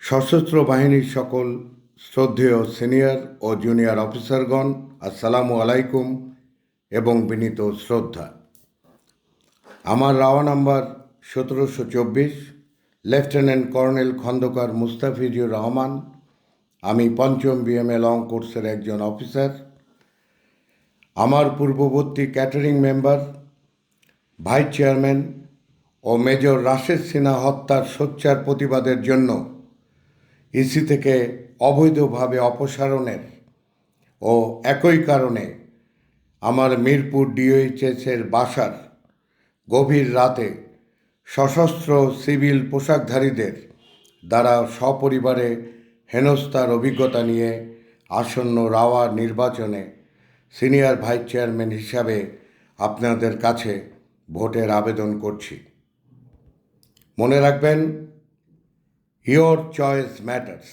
সশস্ত্র বাহিনীর সকল শ্রদ্ধেয় সিনিয়র ও জুনিয়র অফিসারগণ, আসসালামু আলাইকুম এবং বিনীত শ্রদ্ধা। আমার রাওয়া number 1724, lieutenant colonel Khondakar Mustafizur Rahman. আমি পঞ্চম বিএমএ লং কোর্সের একজন অফিসার। আমার পূর্ববর্তী ক্যাটারিং মেম্বার, ভাইস চেয়ারম্যান ও মেজর রাশেদ সিনহা হত্যার সোচ্চার প্রতিবাদের জন্য ইসি থেকে অবৈধভাবে অপসারণের ও একই কারণে আমার মিরপুর ডিওএইচএসের বাসার গভীর রাতে সশস্ত্র সিভিল পোশাকধারীদের দ্বারা সপরিবারে হেনস্থার অভিজ্ঞতা নিয়ে আসন্ন রাওয়া নির্বাচনে সিনিয়র ভাইস চেয়ারম্যান হিসাবে আপনাদের কাছে ভোটের আবেদন করছি। মনে রাখবেন, ইয়োর চয়েস ম্যাটার্স।